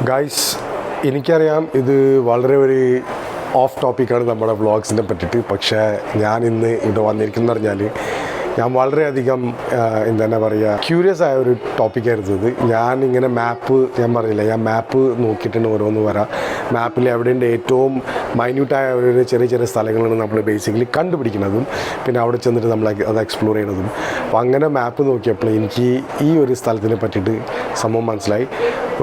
Guys, എനിക്കറിയാം ഇത് വളരെ ഒരു ഓഫ് ടോപ്പിക്കാണ് നമ്മുടെ വ്ളോഗ്സിനെ പറ്റിയിട്ട്. പക്ഷേ ഞാൻ ഇന്ന് ഇവിടെ വന്നിരിക്കുന്നത് പറഞ്ഞാൽ ഞാൻ വളരെയധികം എന്താ പറയുക ക്യൂരിയസ് ആയ ഒരു ടോപ്പിക്കായിരുന്നു ഇത്. ഞാൻ ഇങ്ങനെ ഞാൻ പറഞ്ഞില്ല, ഞാൻ മാപ്പ് നോക്കിയിട്ടുണ്ട് ഓരോന്ന് വരാം. മാപ്പിൽ എവിടെയുണ്ട് ഏറ്റവും മൈന്യൂട്ടായ ഒരു ചെറിയ ചെറിയ സ്ഥലങ്ങളാണ് നമ്മൾ ബേസിക്കലി കണ്ടുപിടിക്കുന്നതും പിന്നെ അവിടെ ചെന്നിട്ട് നമ്മൾ അത് എക്സ്പ്ലോർ ചെയ്യുന്നതും. അപ്പോൾ അങ്ങനെ മാപ്പ് നോക്കിയപ്പോൾ എനിക്ക് ഈ ഒരു സ്ഥലത്തിനെ പറ്റിയിട്ട് സംഭവം മനസ്സിലായി.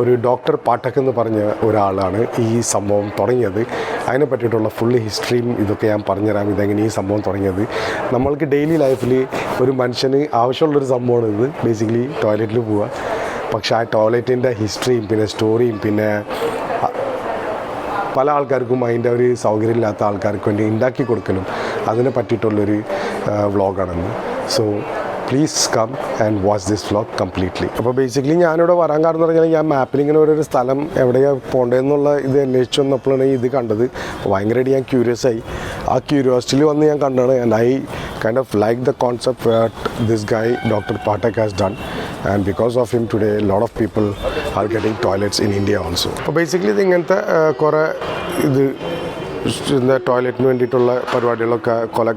ഒരു ഡോക്ടർ പാഠക് എന്ന് പറഞ്ഞ ഒരാളാണ് ഈ സംഭവം തുടങ്ങിയത്. അതിനെ പറ്റിയിട്ടുള്ള ഫുള്ള് ഹിസ്റ്ററിയും ഇതൊക്കെ ഞാൻ പറഞ്ഞുതരാം. ഇതെങ്ങനെ ഈ സംഭവം തുടങ്ങിയത്. നമ്മൾക്ക് ഡെയിലി ലൈഫിൽ ഒരു മനുഷ്യന് ആവശ്യമുള്ളൊരു സംഭവമാണ് ഇത്, ബേസിക്കലി ടോയ്ലറ്റിൽ പോവുക. പക്ഷേ ആ ടോയ്ലറ്റിൻ്റെ ഹിസ്റ്ററിയും പിന്നെ സ്റ്റോറിയും പിന്നെ പല ആൾക്കാർക്കും അതിൻ്റെ ഒരു സൗകര്യമില്ലാത്ത ആൾക്കാർക്ക് വേണ്ടി ഉണ്ടാക്കി കൊടുക്കലും അതിനെ പറ്റിയിട്ടുള്ളൊരു വ്ളോഗാണെന്ന്. So please come and watch this vlog completely. അപ്പോൾ ബേസിക്കലി ഞാനിവിടെ വരാൻ കാരണം എന്ന് പറഞ്ഞാൽ ഞാൻ മാപ്പിൽ ഇങ്ങനെ ഒരു സ്ഥലം എവിടെയാണ് പോകേണ്ടതെന്നുള്ള ഇത് അന്വേഷിച്ച് വന്നപ്പോഴാണ് ഇത് കണ്ടത്. അപ്പോൾ ഭയങ്കരമായിട്ട് ഞാൻ ക്യൂരിയസ് ആയി. ആ ക്യൂരിയോസിറ്റിയിൽ വന്ന് ഞാൻ കണ്ടാണ്. And I kind of like the concept what this guy doctor Pathak has done. And because of him today lot of people are getting toilets in India also. അപ്പോൾ ബേസിക്കലി ഇത് ഇങ്ങനത്തെ കുറേ ടോയ്ലറ്റിന് വേണ്ടിയിട്ടുള്ള പരിപാടികളൊക്കെ കുറേ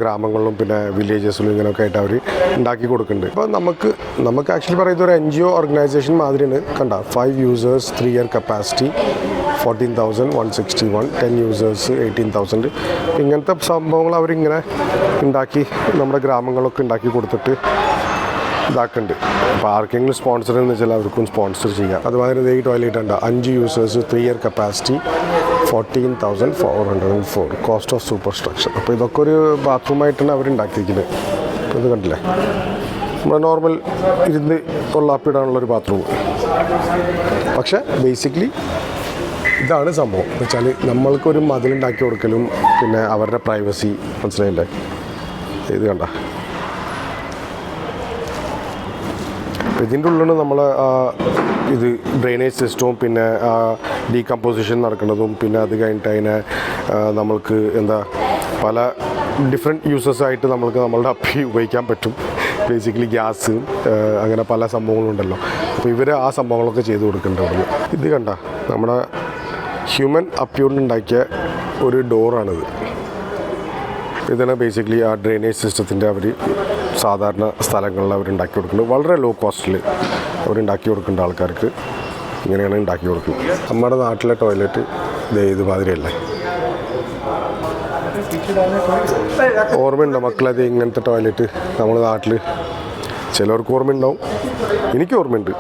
ഗ്രാമങ്ങളിലും പിന്നെ വില്ലേജസിലും ഇങ്ങനെയൊക്കെ ആയിട്ട് അവർ ഉണ്ടാക്കി കൊടുക്കുന്നുണ്ട്. അപ്പോൾ നമുക്ക് ആക്ച്വലി പറയുന്നത് ഒരു NGO ഓർഗനൈസേഷൻ മാതിരിയാണ്. കണ്ട 5 users 3 year capacity 14,161, 10 users 18,000. ഇങ്ങനത്തെ സംഭവങ്ങൾ അവരിങ്ങനെ ഉണ്ടാക്കി നമ്മുടെ ഗ്രാമങ്ങളൊക്കെ ഉണ്ടാക്കി കൊടുത്തിട്ട് ഇതാക്കുന്നുണ്ട്. അപ്പോൾ ആർക്കെങ്കിലും സ്പോൺസർ എന്ന് വെച്ചാൽ അവർക്കും സ്പോൺസർ ചെയ്യാം. അതുമാതിരി ഈ ടോയ്ലറ്റ് ഉണ്ട് 5 users 3 year capacity 14,404, cost of super structure. അപ്പോൾ ഇതൊക്കെ ഒരു ബാത്റൂമായിട്ടാണ് അവരുണ്ടാക്കിയിരിക്കുന്നത്. അപ്പോൾ ഇത് കണ്ടില്ലേ, നമ്മുടെ നോർമൽ ഇരുന്ന് കൊള്ളാപ്പിടാനുള്ളൊരു ബാത്റൂം. പക്ഷേ ബേസിക്കലി ഇതാണ് സംഭവം എന്ന് വെച്ചാൽ നമ്മൾക്കൊരു മതിലുണ്ടാക്കി കൊടുക്കലും പിന്നെ അവരുടെ പ്രൈവസി മനസ്സിലായില്ലേ. ഇത് കണ്ട, ഇതിൻ്റെ ഉള്ളിലാണ് നമ്മൾ ഇത് ഡ്രെയിനേജ് സിസ്റ്റവും പിന്നെ ഡീകമ്പോസിഷൻ നടക്കുന്നതും പിന്നെ അത് കഴിഞ്ഞിട്ട് അതിനെ നമ്മൾക്ക് പല ഡിഫറെൻറ്റ് യൂസേഴ്സായിട്ട് നമ്മളുടെ അപ്പി ഉപയോഗിക്കാൻ പറ്റും. ബേസിക്കലി ഗ്യാസ് അങ്ങനെ പല സംഭവങ്ങളുണ്ടല്ലോ. അപ്പോൾ ഇവർ ആ സംഭവങ്ങളൊക്കെ ചെയ്ത് കൊടുക്കുന്നുണ്ട് അവിടെ. ഇത് കണ്ട, നമ്മുടെ ഹ്യൂമൻ അപ്പിയോണ്ടുണ്ടാക്കിയ ഒരു ഡോറാണിത്. ഇതാണ് ബേസിക്കലി ആ ഡ്രെയിനേജ് സിസ്റ്റത്തിൻ്റെ അവർ സാധാരണ സ്ഥലങ്ങളിൽ അവരുണ്ടാക്കി കൊടുക്കുന്നുണ്ട്. വളരെ ലോ കോസ്റ്റിൽ അവരുണ്ടാക്കി കൊടുക്കേണ്ട ആൾക്കാർക്ക് ഇങ്ങനെയാണ് ഉണ്ടാക്കി കൊടുക്കുന്നത്. നമ്മുടെ നാട്ടിലെ ടോയ്ലറ്റ് ഇതുമാതിരിയല്ലേ. ഓർമ്മയുണ്ടോ മക്കളത് ഇങ്ങനത്തെ ടോയ്ലറ്റ് നമ്മുടെ നാട്ടിൽ? ചിലവർക്ക് ഓർമ്മയുണ്ടാവും, എനിക്ക് ഓർമ്മയുണ്ട്.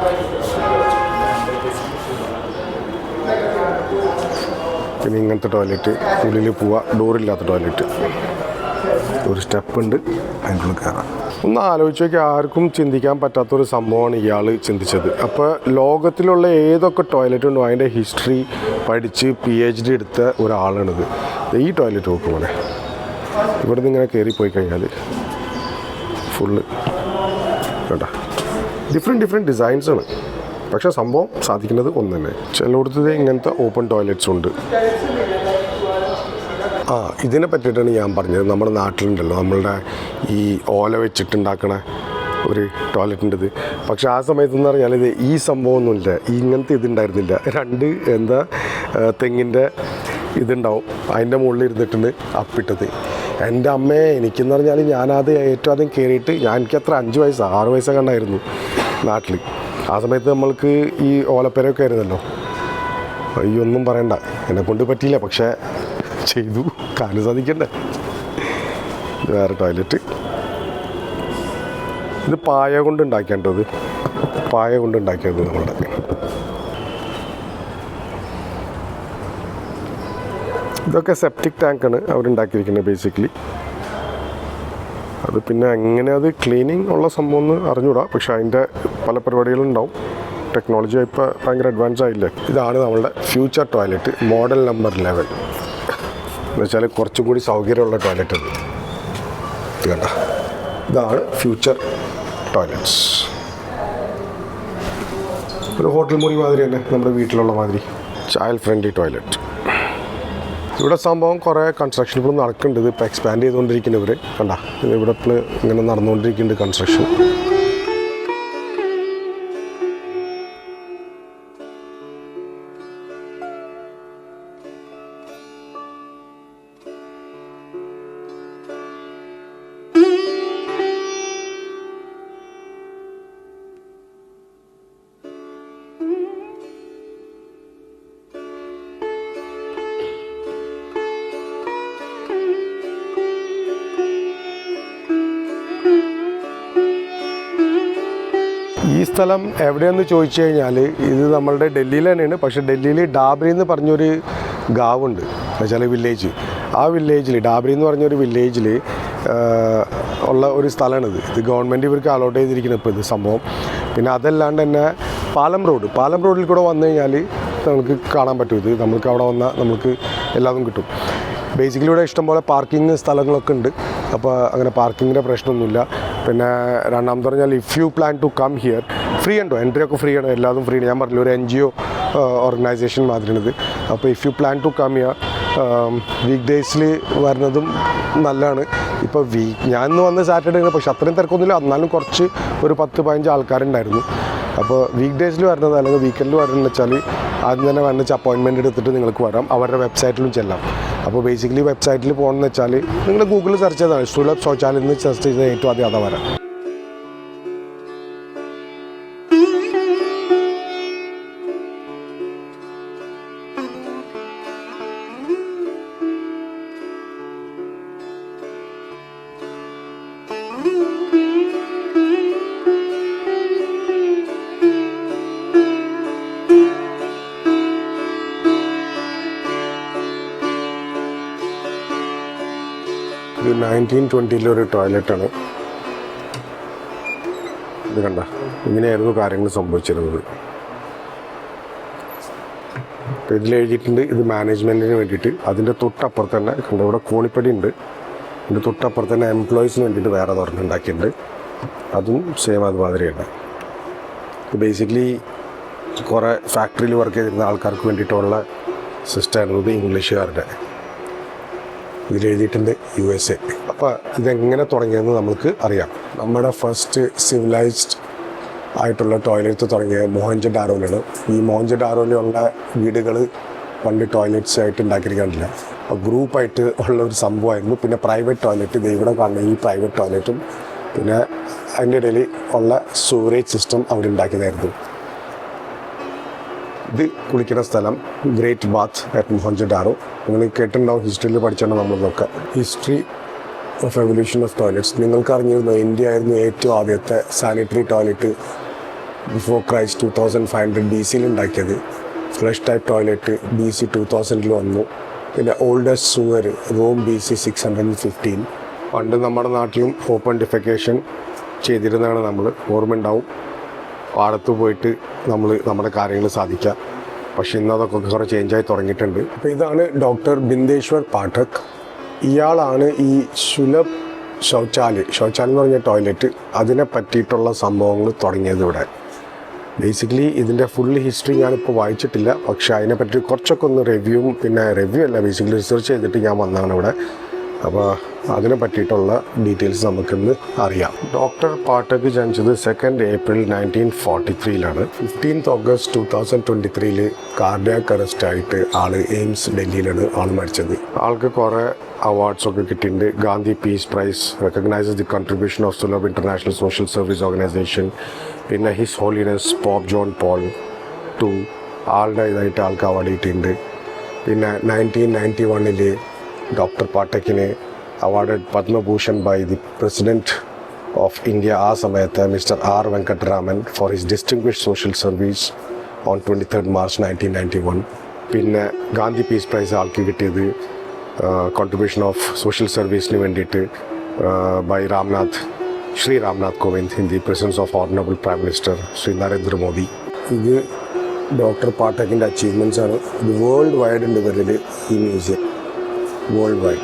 പിന്നെ ഇങ്ങനത്തെ ടോയ്ലറ്റ്, ഉള്ളിൽ പോവുക, ഡോറില്ലാത്ത ടോയ്ലറ്റ്, ഒരു സ്റ്റെപ്പ് ഉണ്ട്, അതിൻ്റെ ഉള്ളിൽ കയറാം. ഒന്ന് ആലോചിച്ച് നോക്കി, ആർക്കും ചിന്തിക്കാൻ പറ്റാത്തൊരു സംഭവമാണ് ഇയാൾ ചിന്തിച്ചത്. അപ്പോൾ ലോകത്തിലുള്ള ഏതൊക്കെ ടോയ്ലറ്റ് ഉണ്ടോ അതിൻ്റെ ഹിസ്റ്ററി പഠിച്ച് PhD എടുത്ത ഒരാളാണിത്. ഈ ടോയ്ലറ്റ് നോക്കുമ്പോൾ ഇവിടെ നിന്ന് ഇങ്ങനെ കയറിപ്പോയി കഴിഞ്ഞാൽ ഫുള്ള് കേട്ടോ ഡിഫറെൻറ്റ് ഡിസൈൻസാണ്. പക്ഷേ സംഭവം സാധിക്കുന്നത് ഒന്ന് തന്നെ. ചിലയിടത്ത് ഇങ്ങനത്തെ ഓപ്പൺ ടോയ്ലറ്റ്സ് ഉണ്ട്. ഇതിനെ പറ്റിയിട്ടാണ് ഞാൻ പറഞ്ഞത്. നമ്മുടെ നാട്ടിലുണ്ടല്ലോ നമ്മളുടെ ഈ ഓല വെച്ചിട്ടുണ്ടാക്കണ ഒരു ടോയ്ലറ്റിൻ്റെ ഇത്. പക്ഷേ ആ സമയത്തെന്ന് പറഞ്ഞാൽ ഈ സംഭവമൊന്നുമില്ല, ഇങ്ങനത്തെ ഇതുണ്ടായിരുന്നില്ല. 2 തെങ്ങിൻ്റെ ഇതുണ്ടാവും, അതിൻ്റെ മുകളിൽ ഇരുന്നിട്ടാണ് അപ്പിട്ടത്. എൻ്റെ അമ്മയെ എനിക്കെന്ന് പറഞ്ഞാൽ ഞാനത് ഏറ്റവും ആദ്യം കയറിയിട്ട് എനിക്ക് അത്ര 5 വയസ്സ് 6 വയസ്സൊക്കെ ഉണ്ടായിരുന്നു നാട്ടിൽ. ആ സമയത്ത് നമ്മൾക്ക് ഈ ഓലപ്പേരൊക്കെ ആയിരുന്നല്ലോ. ഈ ഒന്നും പറയണ്ട, എന്നെക്കൊണ്ട് പറ്റിയില്ല, പക്ഷേ ചെയ്തു, കാല് സാധിക്കണ്ടേ. ഇത് വേറെ ടോയ്ലറ്റ്. ഇത് പായ കൊണ്ട് ഉണ്ടാക്കിയത് നമ്മളുടെ. ഇതൊക്കെ സെപ്റ്റിക് ടാങ്കാണ് അവരുണ്ടാക്കിയിരിക്കുന്നത് ബേസിക്കലി. അത് പിന്നെ എങ്ങനെ അത് ക്ലീനിങ് ഉള്ള സംഭവം എന്ന് അറിഞ്ഞൂടാ, പക്ഷേ അതിൻ്റെ പല പരിപാടികളുണ്ടാവും. ടെക്നോളജി ഇപ്പോൾ ഭയങ്കര അഡ്വാൻസ് ആയില്ലേ. ഇതാണ് നമ്മളുടെ ഫ്യൂച്ചർ ടോയ്ലറ്റ്, മോഡൽ നമ്പർ 11 എന്ന് വെച്ചാൽ കുറച്ചും കൂടി സൗകര്യമുള്ള ടോയ്ലറ്റ്. ഇത് കണ്ട, ഇതാണ് ഫ്യൂച്ചർ ടോയ്ലറ്റ്സ്. ഒരു ഹോട്ടൽ മുറി മാതിരി തന്നെ, നമ്മുടെ വീട്ടിലുള്ള മാതിരി ചൈൽഡ് ഫ്രണ്ട്ലി ടോയ്ലറ്റ്. ഇവിടെ സംഭവം കുറേ കൺസ്ട്രക്ഷൻ ഇപ്പോഴും നടക്കുന്നുണ്ട്. ഇത് ഇപ്പോൾ എക്സ്പാൻഡ് ചെയ്തുകൊണ്ടിരിക്കുന്നവർ കണ്ട, ഇവിടെ ഇപ്പോൾ ഇങ്ങനെ നടന്നുകൊണ്ടിരിക്കുന്നുണ്ട് കൺസ്ട്രക്ഷൻ. ഈ സ്ഥലം എവിടെയെന്ന് ചോദിച്ചു കഴിഞ്ഞാൽ ഇത് നമ്മളുടെ ഡൽഹിയിൽ തന്നെയാണ്. പക്ഷേ ഡൽഹിയിൽ ഡാബ്രി എന്ന് പറഞ്ഞൊരു ഗാവുണ്ട്, എന്നുവെച്ചാൽ വില്ലേജ്. ആ വില്ലേജിൽ ഡാബ്രി എന്ന് പറഞ്ഞൊരു വില്ലേജിൽ ഉള്ള ഒരു സ്ഥലമാണിത്. ഇത് ഗവൺമെൻറ് ഇവർക്ക് അലോട്ട് ചെയ്തിരിക്കുന്നത് ഇപ്പോൾ ഇത് സംഭവം. പിന്നെ അതല്ലാണ്ട് തന്നെ പാലം റോഡിൽ കൂടെ വന്നു കഴിഞ്ഞാൽ നമുക്ക് കാണാൻ പറ്റും. ഇത് നമുക്ക് അവിടെ വന്നാൽ നമുക്ക് എല്ലാതും കിട്ടും. ബേസിക്കലി ഇവിടെ ഇഷ്ടംപോലെ പാർക്കിംഗ് സ്ഥലങ്ങളൊക്കെ ഉണ്ട്. അപ്പോൾ അങ്ങനെ പാർക്കിങ്ങിൻ്റെ പ്രശ്നമൊന്നുമില്ല. പിന്നെ രണ്ടാമത്തെ പറഞ്ഞാൽ if you plan to come here free ഉണ്ടോ, എൻട്രി ഒക്കെ ഫ്രീ ആണ്, എല്ലാതും ഫ്രീ ആണ്. ഞാൻ പറഞ്ഞില്ല, ഒരു NGO ഓർഗനൈസേഷൻ മാതിരിയാണിത്. അപ്പോൾ if you plan to come here week ഡേയ്സിൽ വരുന്നതും നല്ലതാണ്. ഇപ്പോൾ ഞാൻ ഇന്ന് വന്ന് സാറ്റർഡേ ആണ്, പക്ഷെ അത്രയും തിരക്കൊന്നുമില്ല. എന്നാലും കുറച്ച് ഒരു 10-15 ആൾക്കാരുണ്ടായിരുന്നു. അപ്പോൾ വീക്ക് ഡേയ്സിൽ വരുന്നത് അല്ലെങ്കിൽ വീക്കെൻഡിൽ വരുന്നത് വെച്ചാൽ ആദ്യം തന്നെ വന്നിച്ച് അപ്പോയിൻമെൻറ്റ് എടുത്തിട്ട് നിങ്ങൾക്ക് വരാം. അവരുടെ വെബ്സൈറ്റിലും ചെല്ലാം. അപ്പോൾ ബേസിക്കലി വെബ്സൈറ്റിൽ പോകണമെന്ന് വെച്ചാൽ നിങ്ങൾ ഗൂഗിളിൽ സെർച്ച് ചെയ്താൽ സുലഭ് ശൗചാലയം എന്ന് സെർച്ച് ചെയ്താൽ ഏറ്റവും ആദ്യം അതാ വരാം. ഇത് 1920 ടോയ്ലറ്റാണ്. ഇത് കണ്ട, ഇങ്ങനെയായിരുന്നു കാര്യങ്ങൾ സംഭവിച്ചിരുന്നത്. അപ്പോൾ ഇതിൽ എഴുതിയിട്ടുണ്ട് ഇത് മാനേജ്മെൻറ്റിന് വേണ്ടിയിട്ട്. അതിൻ്റെ തൊട്ടപ്പുറത്ത് തന്നെ കണ്ട, ഇവിടെ കോണിപ്പടി ഉണ്ട്. ഇതിൻ്റെ തൊട്ടപ്പുറത്ത് തന്നെ എംപ്ലോയീസിന് വേണ്ടിയിട്ട് വേറെ തുറന്നുണ്ടാക്കിയിട്ടുണ്ട്. അതും സെയിം അതുമാതിരിയാണ്. ഇത് ബേസിക്കലി കുറേ ഫാക്ടറിയിൽ വർക്ക് ചെയ്തിരുന്ന ആൾക്കാർക്ക് വേണ്ടിയിട്ടുള്ള സിസ്റ്റമായിരുന്നു ഇത്, ഇംഗ്ലീഷുകാരുടെ. ഇതിലെഴുതിയിട്ടുണ്ട് USA. അപ്പോൾ ഇതെങ്ങനെ തുടങ്ങിയെന്ന് നമുക്ക് അറിയാം. നമ്മുടെ ഫസ്റ്റ് സിവിലൈസ്ഡ് ആയിട്ടുള്ള ടോയ്ലറ്റ് തുടങ്ങിയത് മോഹൻജൊദാരോയിലാണ്. ഈ മോഹൻജൊദാരോയിലുള്ള വീടുകൾ പണ്ട് ടോയ്ലറ്റ്സ് ആയിട്ട് ഉണ്ടാക്കിയിരിക്കാനില്ല, അപ്പോൾ ഗ്രൂപ്പായിട്ട് ഉള്ള ഒരു സംഭവമായിരുന്നു. പിന്നെ പ്രൈവറ്റ് ടോയ്ലറ്റ്, ഇത് ഇവിടെ കാണുന്ന ഈ പ്രൈവറ്റ് ടോയ്ലറ്റും പിന്നെ അതിൻ്റെ ഇടയിൽ ഉള്ള സൂവേജ് സിസ്റ്റം അവരുണ്ടാക്കിയതായിരുന്നു. ഇത് കുളിക്കുന്ന സ്ഥലം ഗ്രേറ്റ് ബാത്ത് അറ്റ് മോഹൻജൊദാരോ. നിങ്ങൾ കേട്ടിട്ടുണ്ടാവും, ഹിസ്റ്ററിയിൽ പഠിച്ചാണ് നമ്മൾ നോക്കുക. History of evolution of toilets. നിങ്ങൾക്ക് അറിഞ്ഞിരുന്നു ഇന്ത്യ ആയിരുന്നു ഏറ്റവും ആദ്യത്തെ sanitary toilet before Christ 2500 BC ഉണ്ടാക്കിയത്. ഫ്ലഷ് ടൈപ്പ് ടോയ്ലറ്റ് BC 2000 വന്നു. പിന്നെ ഓൾഡസ്റ്റ് സൂവർ റോം BC 615. പണ്ട് നമ്മുടെ നാട്ടിലും ഓപ്പൺ ഡിഫെക്കേഷൻ ചെയ്തിരുന്നതാണ്. നമ്മൾ ഓർമ്മ ഉണ്ടാവും, പാടത്ത് പോയിട്ട് നമ്മൾ നമ്മുടെ കാര്യങ്ങൾ സാധിക്കാം. പക്ഷെ ഇന്ന് അതൊക്കെ കുറേ ചേഞ്ചായി തുടങ്ങിയിട്ടുണ്ട്. അപ്പോൾ ഇതാണ് ഡോക്ടർ ബിന്ദേശ്വർ പാഠക്. ഇയാളാണ് ഈ സുലഭ് ശൗചാലയം എന്ന് പറഞ്ഞ ടോയ്ലറ്റ് അതിനെ പറ്റിയിട്ടുള്ള സംഭവങ്ങൾ തുടങ്ങിയത് ഇവിടെ. ബേസിക്കലി ഇതിൻ്റെ ഫുൾ ഹിസ്റ്ററി ഞാനിപ്പോൾ വായിച്ചിട്ടില്ല, പക്ഷേ അതിനെപ്പറ്റി കുറച്ചൊക്കെ ഒന്ന് റിവ്യൂ അല്ല, ബേസിക്കലി റിസർച്ച് ചെയ്തിട്ട് ഞാൻ വന്നതാണ് ഇവിടെ. അപ്പോൾ അതിനെ പറ്റിയിട്ടുള്ള ഡീറ്റെയിൽസ് നമുക്കിന്ന് അറിയാം. ഡോക്ടർ പാഠക് ജനിച്ചത് 2 ഏപ്രിൽ 1943 15 ഓഗസ്റ്റ് 2023 കാർഡിയാക് അറസ്റ്റ് ആയിട്ട് ആള് എയിംസ് ഡൽഹിയിലാണ് മരിച്ചത്. ആൾക്ക് കുറേ അവാർഡ്സൊക്കെ കിട്ടിയിട്ടുണ്ട്. Gandhi peace prize recognises the contribution of Sulabh international social service organisation. പിന്നെ his holiness pope John Paul II ആളുടെ ഇതായിട്ട് ആൾക്ക് അവാർഡ് കിട്ടിയിട്ടുണ്ട്. പിന്നെ 1991 ഡോക്ടർ പാഠക്കിനെ awarded Padma Bhushan by the president of India ആ സമയത്ത് mister R. Venkataraman for his distinguished social service on 23 March 1991. പിന്നെ ഗാന്ധി പീസ് പ്രൈസ് ആൾക്ക് കിട്ടിയത് കോൺട്രിബ്യൂഷൻ ഓഫ് സോഷ്യൽ സർവീസിന് വേണ്ടിയിട്ട് by Shri Ram Nath Kovind in the presence of honourable prime minister Shri Narendra Modi. ഇത് ഡോക്ടർ പാഠക്കിൻ്റെ അച്ചീവ്മെൻറ്റ്സ് ആണ്. ഇത് വേൾഡ് വൈഡ് ഉണ്ട് ഇവരിൽ ഈ മ്യൂസിയം, വേൾഡ് വൈഡ്.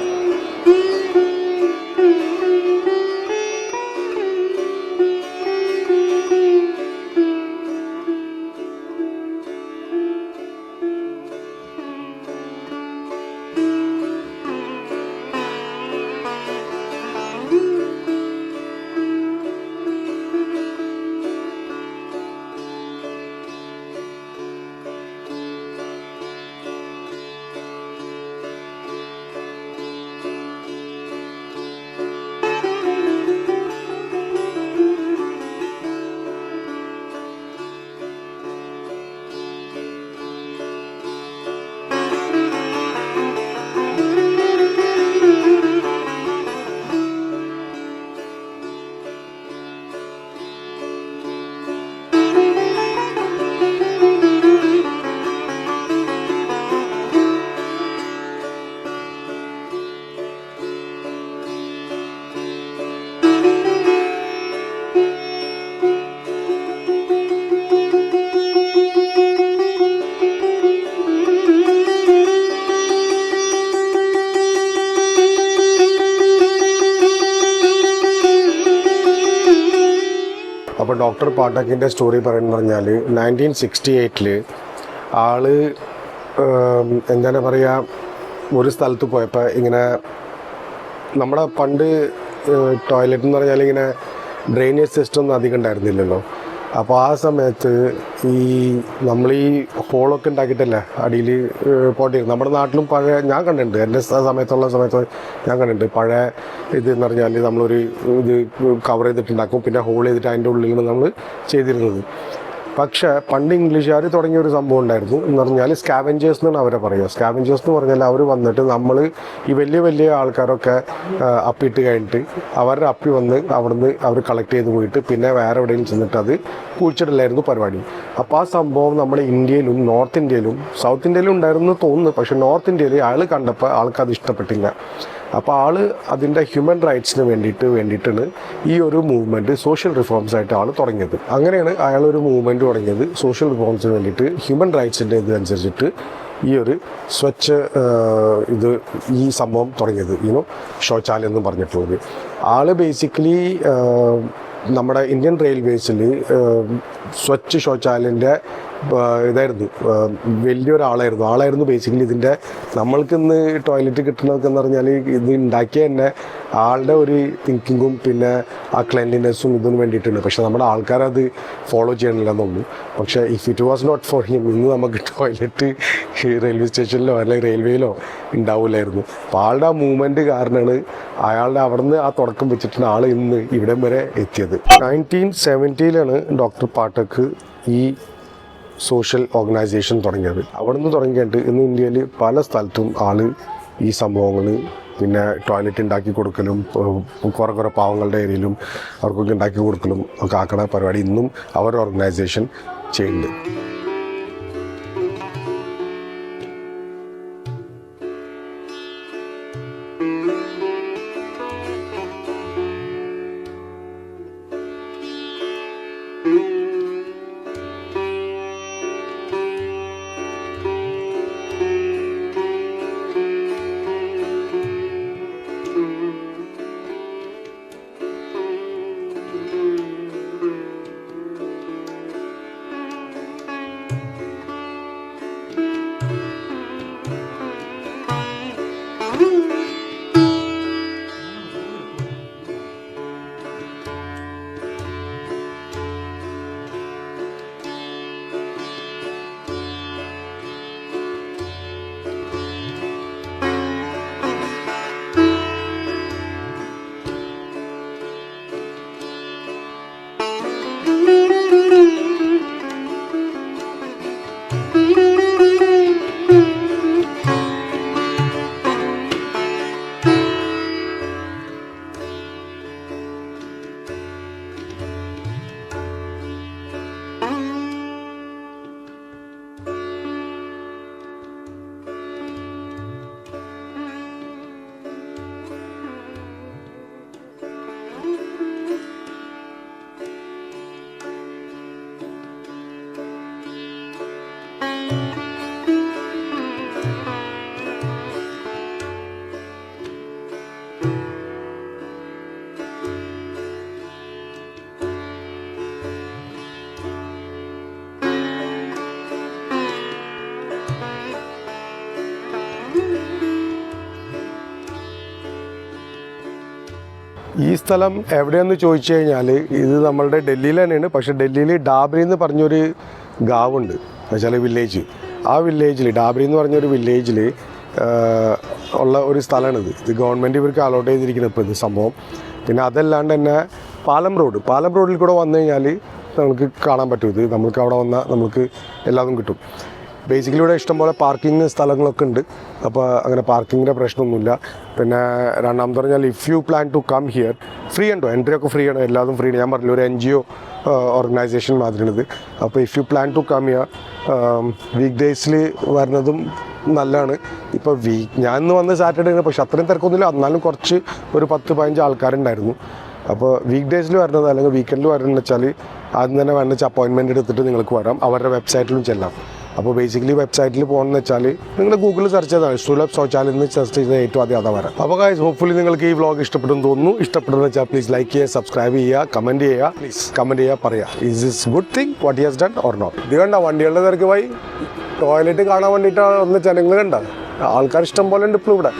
ഡോക്ടർ പാഠക്കിൻ്റെ സ്റ്റോറി പറയുന്നത് പറഞ്ഞാൽ 1968 ആള് എന്താണ് പറയുക, ഒരു സ്ഥലത്ത് പോയപ്പോൾ ഇങ്ങനെ നമ്മുടെ പണ്ട് ടോയ്ലറ്റ് എന്ന് പറഞ്ഞാൽ ഇങ്ങനെ ഡ്രെയിനേജ് സിസ്റ്റം ഒന്നും അധികം ഉണ്ടായിരുന്നില്ലല്ലോ. അപ്പോൾ ആ സമയത്ത് നമ്മൾ ഈ ഹോളൊക്കെ ഉണ്ടാക്കിയിട്ടല്ലേ അടിയിൽ പോട്ടിരുന്നു. നമ്മുടെ നാട്ടിലും പഴയ ഞാൻ കണ്ടിട്ടുണ്ട്, എൻ്റെ സമയത്ത് ഞാൻ കണ്ടിട്ടുണ്ട്. പഴയ ഇതെന്ന് പറഞ്ഞാൽ നമ്മളൊരു ഇത് കവർ ചെയ്തിട്ടുണ്ടാക്കും, പിന്നെ ഹോൾ ചെയ്തിട്ട് അതിൻ്റെ ഉള്ളിൽ നമ്മൾ ചെയ്തിരുന്നത്. പക്ഷേ പണ്ട് ഇംഗ്ലീഷുകാർ തുടങ്ങിയ ഒരു സംഭവം ഉണ്ടായിരുന്നു എന്ന് പറഞ്ഞാൽ സ്കാവഞ്ചേഴ്സ് എന്നാണ് അവരെ പറയുക. സ്കാവഞ്ചേഴ്സ് എന്ന് പറഞ്ഞാൽ അവർ വന്നിട്ട് നമ്മൾ ഈ വലിയ വലിയ ആൾക്കാരൊക്കെ അപ്പിട്ട് കഴിഞ്ഞിട്ട് അവരുടെ അപ്പി വന്ന് അവിടുന്ന് അവർ കളക്ട് ചെയ്ത് പോയിട്ട് പിന്നെ വേറെ എവിടെയും ചെന്നിട്ട് അത് കുഴിച്ചിട്ടില്ലായിരുന്നു പരിപാടി. അപ്പോൾ ആ സംഭവം നമ്മുടെ ഇന്ത്യയിലും നോർത്ത് ഇന്ത്യയിലും സൗത്ത് ഇന്ത്യയിലും ഉണ്ടായിരുന്നു തോന്നുന്നു. പക്ഷേ നോർത്ത് ഇന്ത്യയിൽ ആൾ കണ്ടപ്പോൾ ആൾക്കത് ഇഷ്ടപ്പെട്ടില്ല. അപ്പോൾ ആൾ അതിൻ്റെ ഹ്യൂമൻ റൈറ്റ്സിന് വേണ്ടിയിട്ടാണ് ഈ ഒരു മൂവ്മെൻറ്റ് സോഷ്യൽ റിഫോംസ് ആയിട്ട് ആൾ തുടങ്ങിയത്. അങ്ങനെയാണ് അയാളൊരു മൂവ്മെൻറ്റ് തുടങ്ങിയത് സോഷ്യൽ റിഫോംസിന് വേണ്ടിയിട്ട്, ഹ്യൂമൻ റൈറ്റ്സിൻ്റെ ഇതനുസരിച്ചിട്ട് ഈ ഒരു ഈ സംഭവം തുടങ്ങിയത്. ശൗചാലയം എന്ന് പറഞ്ഞിട്ടുള്ളത്. ആൾ ബേസിക്കലി നമ്മുടെ ഇന്ത്യൻ റെയിൽവേസിൽ സ്വച്ഛ് ശൗചാലയൻ്റെ ഇതായിരുന്നു, വലിയൊരാളായിരുന്നു ബേസിക്കലി ഇതിൻ്റെ. നമ്മൾക്കിന്ന് ടോയ്ലറ്റ് കിട്ടുന്നതൊക്കെ എന്ന് പറഞ്ഞാൽ ഇത് ഉണ്ടാക്കിയ തന്നെ ആളുടെ ഒരു തിങ്കിങ്ങും പിന്നെ ആ ക്ലെൻലിനെസ്സും ഇതിന് വേണ്ടിയിട്ടുണ്ട്. പക്ഷേ നമ്മുടെ ആൾക്കാരത് ഫോളോ ചെയ്യണില്ലെന്നുള്ളൂ. പക്ഷേ if it was not for him ഇന്ന് നമുക്ക് ടോയ്ലറ്റ് റെയിൽവേ സ്റ്റേഷനിലോ അല്ലെങ്കിൽ റെയിൽവേയിലോ ഉണ്ടാവില്ലായിരുന്നു. അപ്പോൾ ആളുടെ ആ മൂവ്മെൻറ്റ് കാരണമാണ് അയാളുടെ അവിടുന്ന് ആ തുടക്കം വെച്ചിട്ടാണ് ആൾ ഇന്ന് ഇവിടം വരെ എത്തിയത്. 1970 ഡോക്ടർ പാഠക് ഈ സോഷ്യൽ ഓർഗനൈസേഷൻ തുടങ്ങിയത്. അവിടുന്ന് തുടങ്ങിയിട്ട് ഇന്ന് ഇന്ത്യയിൽ പല സ്ഥലത്തും ആൾ ഈ സംഭവങ്ങൾ പിന്നെ ടോയ്ലറ്റ് ഉണ്ടാക്കി കൊടുക്കലും കുറേ പാവങ്ങളുടെ ഏരിയയിലും അവർക്കൊക്കെ ഉണ്ടാക്കി കൊടുക്കലും ഒക്കെ ആക്കണ പരിപാടി ഇന്നും അവരുടെ ഓർഗനൈസേഷൻ ചെയ്യുന്നുണ്ട്. ഈ സ്ഥലം എവിടെയെന്ന് ചോദിച്ചു കഴിഞ്ഞാൽ ഇത് നമ്മളുടെ ഡൽഹിയിൽ തന്നെയാണ്. പക്ഷേ ഡൽഹിയിൽ ഡാബ്രി എന്ന് പറഞ്ഞൊരു ഗാവുണ്ട്, എന്നുവെച്ചാൽ വില്ലേജ്. ആ വില്ലേജിൽ ഡാബ്രി എന്ന് പറഞ്ഞൊരു വില്ലേജിൽ ഉള്ള ഒരു സ്ഥലമാണിത്. ഇത് ഗവൺമെൻറ് ഇവർക്ക് അലോട്ട് ചെയ്തിരിക്കുന്നത് ഇപ്പോൾ ഇത് സംഭവം. പിന്നെ അതല്ലാണ്ട് തന്നെ പാലം റോഡിൽ കൂടെ വന്നു കഴിഞ്ഞാൽ നമുക്ക് കാണാൻ പറ്റും. ഇത് നമുക്ക് അവിടെ വന്നാൽ നമുക്ക് എല്ലാതും കിട്ടും. ബേസിക്കലി ഇവിടെ ഇഷ്ടംപോലെ പാർക്കിംഗ് സ്ഥലങ്ങളൊക്കെ ഉണ്ട്. അപ്പോൾ അങ്ങനെ പാർക്കിങ്ങിൻ്റെ പ്രശ്നമൊന്നുമില്ല. പിന്നെ രണ്ടാമത് പറഞ്ഞാൽ if you plan to come here free ഉണ്ടോ, എൻട്രി ഒക്കെ ഫ്രീ ആണ്, എല്ലാതും ഫ്രീ ആണ്. ഞാൻ പറഞ്ഞില്ല, ഒരു NGO ഓർഗനൈസേഷൻ മാതിരിയാണിത്. അപ്പോൾ if you plan to come here week ഡേയ്സിൽ വരുന്നതും നല്ലതാണ്. ഇപ്പോൾ ഞാൻ ഇന്ന് വന്ന് സാറ്റർഡേ ആണ്, പക്ഷെ അത്രയും തിരക്കൊന്നുമില്ല. എന്നാലും കുറച്ച് ഒരു 10-15 ആൾക്കാരുണ്ടായിരുന്നു. അപ്പോൾ വീക്ക് ഡേയ്സിൽ വരുന്നത് അല്ലെങ്കിൽ വീക്കെൻഡിൽ വരുന്നതെന്ന് വെച്ചാൽ ആദ്യം തന്നെ വേണമെന്ന് വെച്ചാൽ അപ്പോയിൻമെൻറ്റ് എടുത്തിട്ട് നിങ്ങൾക്ക് വരാം. അവരുടെ വെബ്സൈറ്റിലും ചെല്ലാം. അപ്പോൾ ബേസിക്കലി വെബ്സൈറ്റിൽ പോകണമെന്ന് വെച്ചാൽ നിങ്ങൾ ഗൂഗിളിൽ സെർച്ച് ചെയ്താൽ സുലഭ് ശൗചാലയം എന്ന് സെർച്ച് ചെയ്താൽ ഏറ്റവും ആദ്യം അതാ വരാം. അപ്പോൾ ഗൈസ് ഹോപ്പ്ഫുള്ളി നിങ്ങൾക്ക് ഈ വ്ളോഗ് ഇഷ്ടപ്പെടുമെന്ന് തോന്നുന്നു. ഇഷ്ടപ്പെടുന്ന വെച്ചാൽ പ്ലീസ് ലൈക്ക് ചെയ്യുക, സബ്സ്ക്രൈബ് ചെയ്യുക, കമൻറ്റ് ചെയ്യുക, പ്ലീസ് കമൻറ്റ് ചെയ്യുക, പറയുക is this good thing what he has done or not. ഇത് കണ്ട വണ്ടികളുടെ തിരക്ക് പോയി ടോയ്ലറ്റ് കാണാൻ വേണ്ടിയിട്ടാണ് ഒന്ന് ജനങ്ങൾ കണ്ട ആൾക്കാർ ഇഷ്ടം പോലെ ഉണ്ട് ഇപ്പോൾ ഇവിടെ.